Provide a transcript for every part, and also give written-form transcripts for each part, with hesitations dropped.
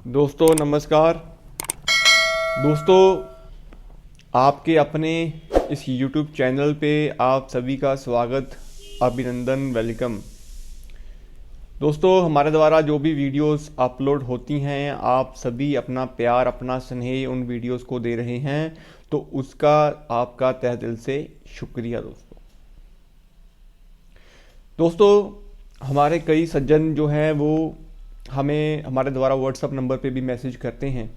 दोस्तों नमस्कार। दोस्तों आपके अपने इस YouTube चैनल पे आप सभी का स्वागत, अभिनंदन, वेलकम। दोस्तों हमारे द्वारा जो भी वीडियोस अपलोड होती हैं आप सभी अपना प्यार अपना स्नेह उन वीडियोस को दे रहे हैं, तो उसका आपका तहे दिल से शुक्रिया। दोस्तों हमारे कई सज्जन जो हैं वो हमें हमारे द्वारा व्हाट्सअप नंबर पे भी मैसेज करते हैं,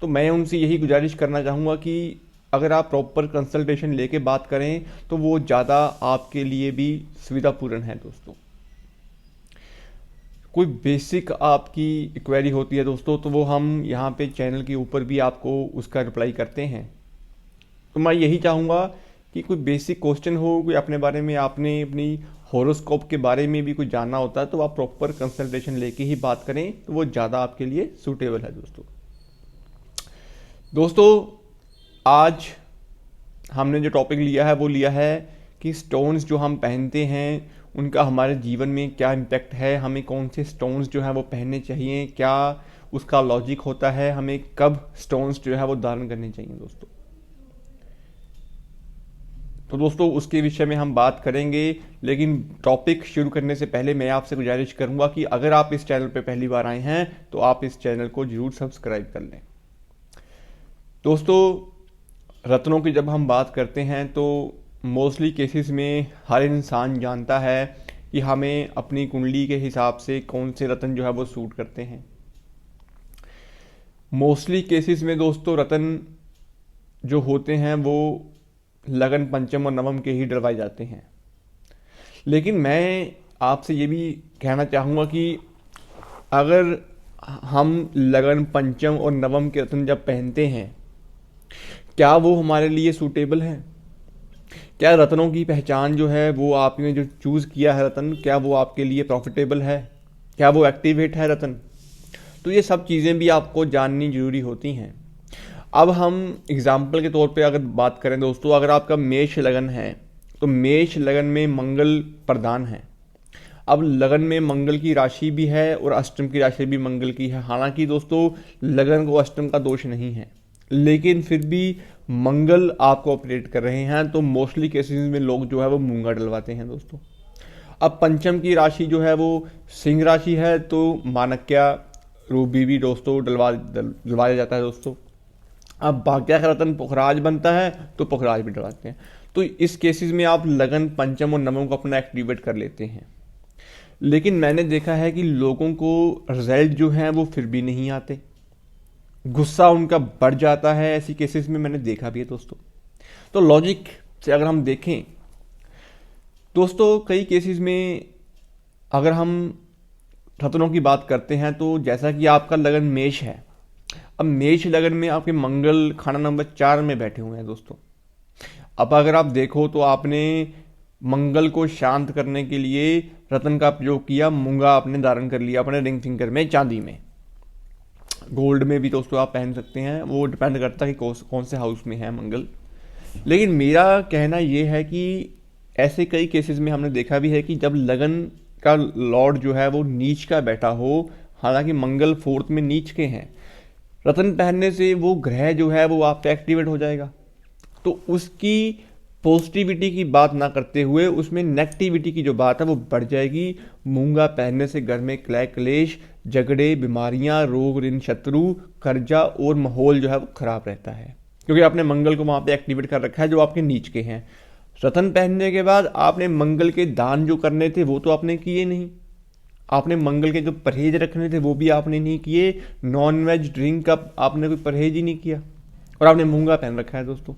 तो मैं उनसे यही गुजारिश करना चाहूँगा कि अगर आप प्रॉपर कंसल्टेशन लेके बात करें तो वो ज़्यादा आपके लिए भी सुविधापूर्ण है। दोस्तों कोई बेसिक आपकी क्वेरी होती है दोस्तों, तो वो हम यहाँ पे चैनल के ऊपर भी आपको उसका रिप्लाई करते हैं। तो मैं यही चाहूँगा कि कोई बेसिक क्वेश्चन हो, कोई अपने बारे में आपने अपनी हॉरोस्कोप के बारे में भी कुछ जानना होता है, तो आप प्रॉपर कंसल्टेशन लेके ही बात करें, तो वो ज़्यादा आपके लिए सूटेबल है। दोस्तों आज हमने जो टॉपिक लिया है वो लिया है कि स्टोन्स जो हम पहनते हैं उनका हमारे जीवन में क्या इम्पैक्ट है, हमें कौन से स्टोन्स जो है वो पहनने चाहिए, क्या उसका लॉजिक होता है, हमें कब स्टोन्स जो है वो धारण करने चाहिए। दोस्तों उसके विषय में हम बात करेंगे, लेकिन टॉपिक शुरू करने से पहले मैं आपसे गुजारिश करूंगा कि अगर आप इस चैनल पर पहली बार आए हैं तो आप इस चैनल को जरूर सब्सक्राइब कर लें। दोस्तों रत्नों की जब हम बात करते हैं तो मोस्टली केसेस में हर इंसान जानता है कि हमें अपनी कुंडली के हिसाब से कौन से रत्न जो है वो सूट करते हैं। मोस्टली केसेस में दोस्तों रत्न जो होते हैं वो लगन, पंचम और नवम के ही डलवाए जाते हैं, लेकिन मैं आपसे ये भी कहना चाहूँगा कि अगर हम लगन, पंचम और नवम के रत्न जब पहनते हैं, क्या वो हमारे लिए सूटेबल है? क्या रत्नों की पहचान जो है वो आपने जो चूज़ किया है रत्न, क्या वो आपके लिए प्रॉफिटेबल है, क्या वो एक्टिवेट है रत्न? तो ये सब चीज़ें भी आपको जाननी जरूरी होती हैं। अब हम एग्जाम्पल के तौर पे अगर बात करें दोस्तों, अगर आपका मेष लगन है तो मेष लगन में मंगल प्रधान है। अब लगन में मंगल की राशि भी है और अष्टम की राशि भी मंगल की है। हालांकि दोस्तों लगन को अष्टम का दोष नहीं है, लेकिन फिर भी मंगल आपको ऑपरेट कर रहे हैं, तो मोस्टली केसेस में लोग जो है वो मूंगा डलवाते हैं दोस्तों। अब पंचम की राशि जो है वो सिंह राशि है, तो माणक्या रूबी भी दोस्तों डलवाया जाता है दोस्तों। अब भाग्य का रत्न पुखराज बनता है तो पुखराज भी डलवाते हैं। तो इस केसेस में आप लगन, पंचम और नवम को अपना एक्टिवेट कर लेते हैं, लेकिन मैंने देखा है कि लोगों को रिजल्ट जो है वो फिर भी नहीं आते, गुस्सा उनका बढ़ जाता है। ऐसी केसेस में मैंने देखा भी है दोस्तों। तो लॉजिक से अगर हम देखें दोस्तों, कई केसेस में अगर हम रत्नों की बात करते हैं तो जैसा कि आपका लगन मेष है, अब मेष लगन में आपके मंगल खाना नंबर 4 में बैठे हुए हैं दोस्तों। अब अगर आप देखो तो आपने मंगल को शांत करने के लिए रत्न का प्रयोग किया, मूंगा आपने धारण कर लिया अपने रिंग फिंगर में, चांदी में, गोल्ड में भी दोस्तों आप पहन सकते हैं, वो डिपेंड करता है कि कौन से हाउस में है मंगल। लेकिन मेरा कहना यह है कि ऐसे कई केसेस में हमने देखा भी है कि जब लगन का लॉर्ड जो है वो नीच का बैठा हो, हालांकि मंगल 4th में नीच के हैं, रत्न पहनने से वो ग्रह जो है वो आप पे एक्टिवेट हो जाएगा। तो उसकी पॉजिटिविटी की बात ना करते हुए उसमें नेगेटिविटी की जो बात है वो बढ़ जाएगी। मूंगा पहनने से घर में क्लय क्लेश, झगड़े, बीमारियां, रोग, ऋण, शत्रु, कर्जा और माहौल जो है वो खराब रहता है, क्योंकि आपने मंगल को वहां पे एक्टिवेट कर रखा है जो आपके नीच के हैं। रत्न पहनने के बाद आपने मंगल के दान जो करने थे वो तो आपने किए नहीं, आपने मंगल के जो परहेज रखने थे वो भी आपने नहीं किए, नॉन वेज ड्रिंक का आपने कोई परहेज ही नहीं किया, और आपने मूंगा पहन रखा है दोस्तों।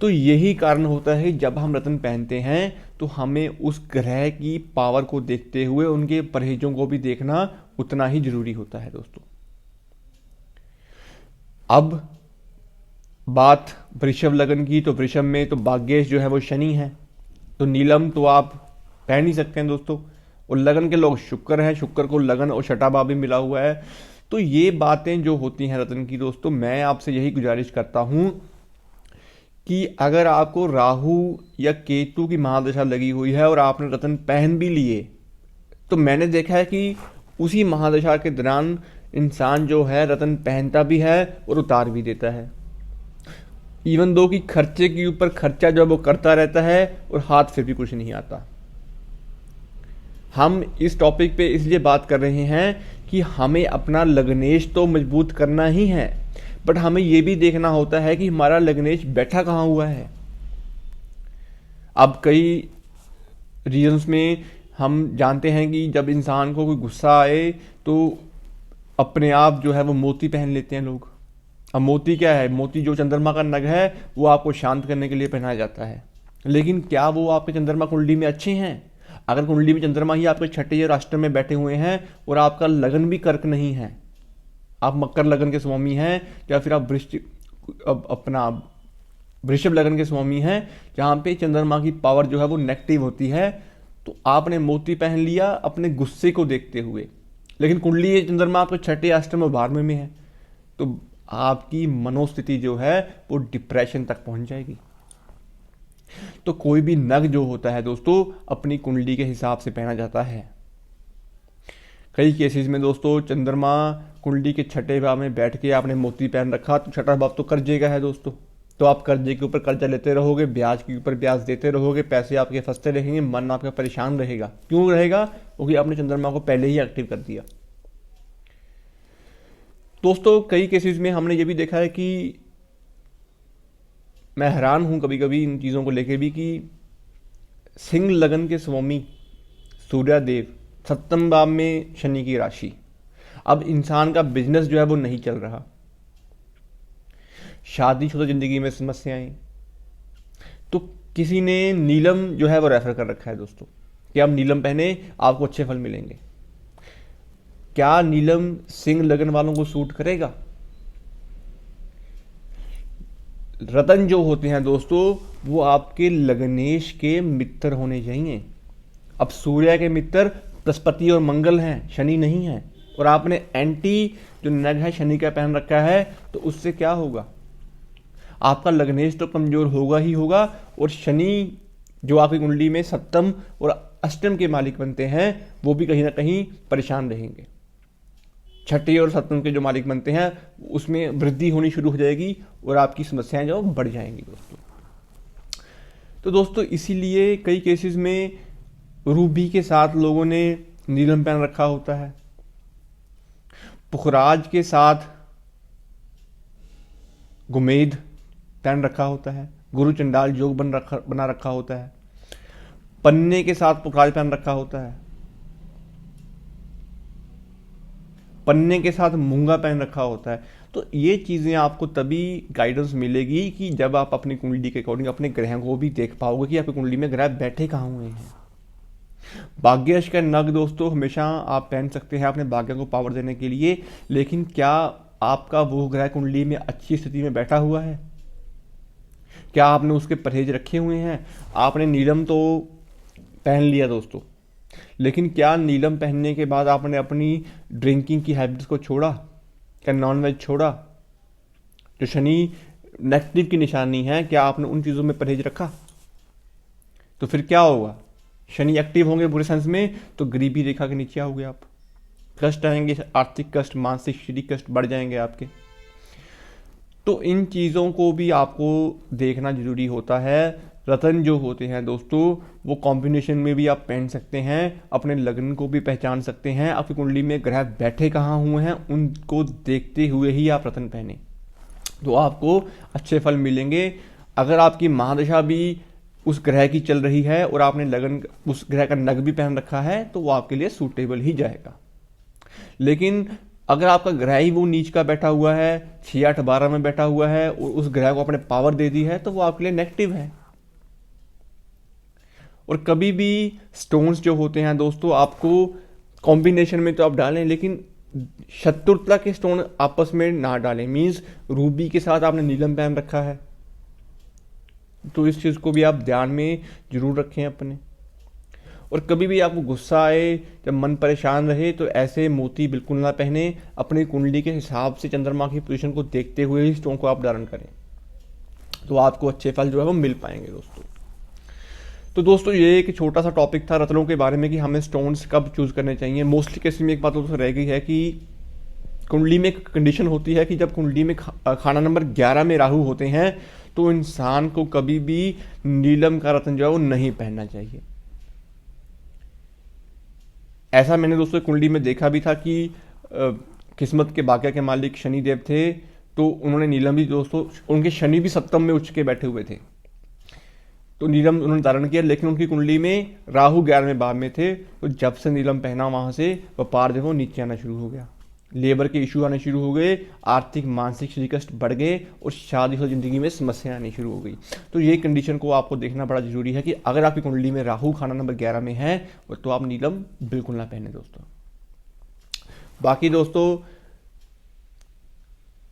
तो यही कारण होता है जब हम रत्न पहनते हैं तो हमें उस ग्रह की पावर को देखते हुए उनके परहेजों को भी देखना उतना ही जरूरी होता है दोस्तों। अब बात वृषभ लगन की, तो वृषभ में तो भाग्येश जो है वो शनि है, तो नीलम तो आप पहन ही सकते हैं दोस्तों। और लगन के लोग शुक्र है, शुक्र को लगन और छठा भी मिला हुआ है। तो ये बातें जो होती हैं रत्न की दोस्तों, मैं आपसे यही गुजारिश करता हूं कि अगर आपको राहु या केतु की महादशा लगी हुई है और आपने रत्न पहन भी लिए, तो मैंने देखा है कि उसी महादशा के दौरान इंसान जो है रत्न पहनता भी है और उतार भी देता है, इवन दो कि खर्चे के ऊपर खर्चा जो है वो करता रहता है और हाथ फिर भी कुछ नहीं आता। हम इस टॉपिक पे इसलिए बात कर रहे हैं कि हमें अपना लग्नेश तो मजबूत करना ही है, बट हमें ये भी देखना होता है कि हमारा लग्नेश बैठा कहाँ हुआ है। अब कई रीजन्स में हम जानते हैं कि जब इंसान को कोई गुस्सा आए तो अपने आप जो है वो मोती पहन लेते हैं लोग। अब मोती क्या है? मोती जो चंद्रमा का नग है वो आपको शांत करने के लिए पहनाया जाता है, लेकिन क्या वो आपके चंद्रमा कुंडली में अच्छे हैं? अगर कुंडली में चंद्रमा ही आपके छठे या राष्ट्र में बैठे हुए हैं और आपका लगन भी कर्क नहीं है, आप मकर लगन के स्वामी हैं, या फिर आप अपना वृषभ लगन के स्वामी हैं जहाँ पे चंद्रमा की पावर जो है वो नेगेटिव होती है, तो आपने मोती पहन लिया अपने गुस्से को देखते हुए, लेकिन कुंडली चंद्रमा आपके छठे अष्टम और 12वें में है, तो आपकी मनोस्थिति जो है वो डिप्रेशन तक पहुंच जाएगी। तो कोई भी नग जो होता है दोस्तों अपनी कुंडली के हिसाब से पहना जाता है। कई केसेस में दोस्तों चंद्रमा कुंडली के छठे भाव में बैठ के आपने मोती पहन रखा, तो छठा भाव तो कर्जे का है दोस्तों, तो आप कर्जे के ऊपर कर्जा लेते रहोगे, ब्याज के ऊपर ब्याज देते रहोगे, पैसे आपके फंसते रहेंगे, मन आपका परेशान रहेगा। क्यों रहेगा? क्योंकि आपने चंद्रमा को पहले ही एक्टिव कर दिया। दोस्तों कई केसेस में हमने ये भी देखा है कि मैं हैरान हूं कभी कभी इन चीज़ों को लेके भी कि सिंह लगन के स्वामी सूर्यदेव सप्तम भाव में शनि की राशि, अब इंसान का बिजनेस जो है वो नहीं चल रहा, शादीशुदा जिंदगी में समस्याएं, तो किसी ने नीलम जो है वो रेफर कर रखा है दोस्तों कि आप नीलम पहने आपको अच्छे फल मिलेंगे। क्या नीलम सिंह लगन वालों को सूट करेगा? रतन जो होते हैं दोस्तों वो आपके लग्नेश के मित्र होने चाहिए। अब सूर्य के मित्र बृहस्पति और मंगल हैं, शनि नहीं है, और आपने एंटी जो नग है शनि का पहन रखा है, तो उससे क्या होगा? आपका लग्नेश तो कमजोर होगा ही होगा, और शनि जो आपकी कुंडली में सप्तम और अष्टम के मालिक बनते हैं वो भी कहीं ना कहीं परेशान रहेंगे। छठे और सप्तम के जो मालिक बनते हैं उसमें वृद्धि होनी शुरू हो जाएगी और आपकी समस्याएं जो बढ़ जाएंगी दोस्तों। तो दोस्तों इसीलिए कई केसेस में रूबी के साथ लोगों ने नीलम पहन रखा होता है, पुखराज के साथ गुमेद पहन रखा होता है, गुरु चंडाल योग बना रखा होता है, पन्ने के साथ पुखराज पहन रखा होता है, पन्ने के साथ मूंगा पहन रखा होता है। तो ये चीज़ें आपको तभी गाइडेंस मिलेगी कि जब आप अपनी कुंडली के अकॉर्डिंग अपने ग्रहों को भी देख पाओगे कि आपकी कुंडली में ग्रह बैठे कहाँ हुए हैं। भाग्यश का नग दोस्तों हमेशा आप पहन सकते हैं अपने भाग्य को पावर देने के लिए, लेकिन क्या आपका वो ग्रह कुंडली में अच्छी स्थिति में बैठा हुआ है? क्या आपने उसके परहेज रखे हुए हैं? आपने नीलम तो पहन लिया दोस्तों, लेकिन क्या नीलम पहनने के बाद आपने अपनी ड्रिंकिंग की हैबिट्स को छोड़ा? क्या नॉनवेज छोड़ा? जो शनि नेगेटिव की निशानी है, क्या आपने उन चीज़ों में परहेज रखा? तो फिर क्या होगा? शनि एक्टिव होंगे बुरे सेंस में तो गरीबी रेखा के नीचे आओगे आप, कष्ट आएंगे, आर्थिक कष्ट, मानसिक शारीरिक कष्ट बढ़ जाएंगे आपके। तो इन चीज़ों को भी आपको देखना जरूरी होता है। रतन जो होते हैं दोस्तों वो कॉम्बिनेशन में भी आप पहन सकते हैं, अपने लगन को भी पहचान सकते हैं, आपकी कुंडली में ग्रह बैठे कहाँ हुए हैं उनको देखते हुए ही आप रतन पहने, तो आपको अच्छे फल मिलेंगे। अगर आपकी महादशा भी उस ग्रह की चल रही है और आपने लगन उस ग्रह का नग भी पहन रखा है तो वो आपके लिए सूटेबल ही जाएगा। लेकिन अगर आपका ग्रह ही वो नीच का बैठा हुआ है, 6, 8, 12 में बैठा हुआ है और उस ग्रह को आपने पावर दे दी है तो वो आपके लिए नेगेटिव है। और कभी भी स्टोन्स जो होते हैं दोस्तों आपको कॉम्बिनेशन में तो आप डालें, लेकिन शत्रुता के स्टोन आपस में ना डालें। मीन्स रूबी के साथ आपने नीलम पहन रखा है तो इस चीज़ को भी आप ध्यान में जरूर रखें अपने। और कभी भी आपको गुस्सा आए, जब मन परेशान रहे, तो ऐसे मोती बिल्कुल ना पहने। अपनी कुंडली के हिसाब से चंद्रमा की पोजीशन को देखते हुए ही स्टोन को आप धारण करें, तो आपको अच्छे फल जो है वो मिल पाएंगे दोस्तों। तो दोस्तों ये एक छोटा सा टॉपिक था रत्नों के बारे में कि हमें स्टोन्स कब चूज़ करने चाहिए। मोस्टली केस में एक बात तो रह गई है कि कुंडली में एक कंडीशन होती है कि जब कुंडली में खाना नंबर 11 में राहु होते हैं तो इंसान को कभी भी नीलम का रत्न जो है वो नहीं पहनना चाहिए। ऐसा मैंने दोस्तों कुंडली में देखा भी था कि किस्मत के भाग्य के मालिक शनि देव थे, तो उन्होंने नीलम भी दोस्तों, उनके शनि भी सप्तम में उच्च के बैठे हुए थे, तो नीलम उन्होंने धारण किया, लेकिन उनकी कुंडली में राहु 11वें भाव में थे, तो जब से नीलम पहना वहां से व्यापार जो नीचे आना शुरू हो गया, लेबर के इशू आने शुरू हो गए, आर्थिक मानसिक श्री कष्ट बढ़ गए और शादी जिंदगी में समस्या आनी शुरू हो गई। तो ये कंडीशन को आपको देखना बड़ा जरूरी है कि अगर आपकी कुंडली में राहु खाना नंबर 11 में है तो आप नीलम बिल्कुल ना पहने दोस्तों। बाकी दोस्तों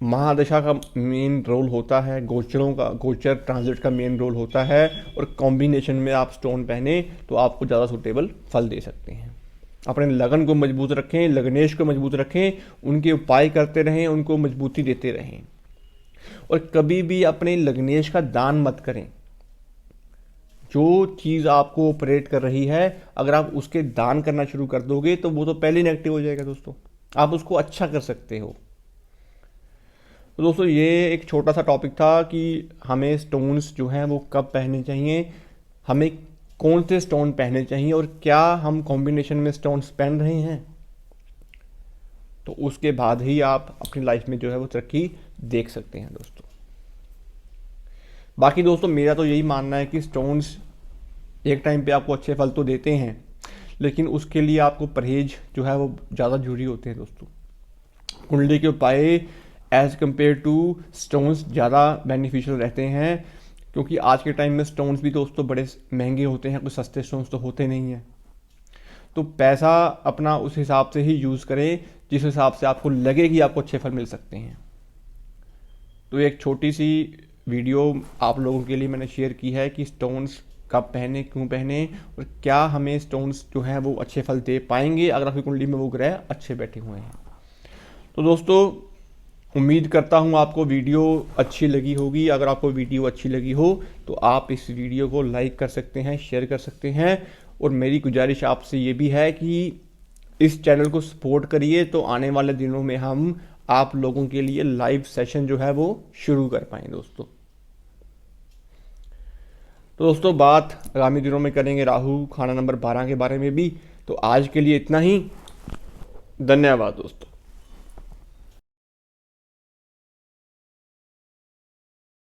महादशा का मेन रोल होता है, गोचर ट्रांजिट का मेन रोल होता है, और कॉम्बिनेशन में आप स्टोन पहने तो आपको ज़्यादा सूटेबल फल दे सकते हैं। अपने लगन को मजबूत रखें, लगनेश को मजबूत रखें, उनके उपाय करते रहें, उनको मजबूती देते रहें, और कभी भी अपने लगनेश का दान मत करें। जो चीज़ आपको ऑपरेट कर रही है अगर आप उसके दान करना शुरू कर दोगे तो वो तो पहले नेगेटिव हो जाएगा दोस्तों, आप उसको अच्छा कर सकते हो। तो दोस्तों ये एक छोटा सा टॉपिक था कि हमें स्टोन्स जो हैं वो कब पहनने चाहिए, हमें कौन से स्टोन पहनने चाहिए, और क्या हम कॉम्बिनेशन में स्टोन्स पहन रहे हैं, तो उसके बाद ही आप अपनी लाइफ में जो है वो तरक्की देख सकते हैं दोस्तों। बाकी दोस्तों मेरा तो यही मानना है कि स्टोन्स एक टाइम पे आपको अच्छे फल तो देते हैं, लेकिन उसके लिए आपको परहेज जो है वो ज़्यादा जरूरी होते हैं दोस्तों। कुंडली के उपाय एज कम्पेयर टू स्टोन्स ज़्यादा बेनिफिशियल रहते हैं, क्योंकि आज के टाइम में स्टोन्स भी दोस्तों बड़े महंगे होते हैं, कुछ सस्ते स्टोन्स तो होते नहीं हैं। तो पैसा अपना उस हिसाब से ही यूज़ करें जिस हिसाब से आपको लगे कि आपको अच्छे फल मिल सकते हैं। तो एक छोटी सी वीडियो आप लोगों के लिए मैंने शेयर की है कि स्टोन्स कब पहने, क्यों पहने, और क्या हमें स्टोन्स जो हैं वो अच्छे फल दे पाएंगे अगर आपकी कुंडली में वो ग्रह अच्छे बैठे हुए हैं। तो दोस्तों उम्मीद करता हूँ आपको वीडियो अच्छी लगी होगी। अगर आपको वीडियो अच्छी लगी हो तो आप इस वीडियो को लाइक कर सकते हैं, शेयर कर सकते हैं, और मेरी गुजारिश आपसे ये भी है कि इस चैनल को सपोर्ट करिए, तो आने वाले दिनों में हम आप लोगों के लिए लाइव सेशन जो है वो शुरू कर पाएँ दोस्तों। तो दोस्तों बात आगामी दिनों में करेंगे राहु खाना नंबर 12 के बारे में भी। तो आज के लिए इतना ही, धन्यवाद दोस्तों।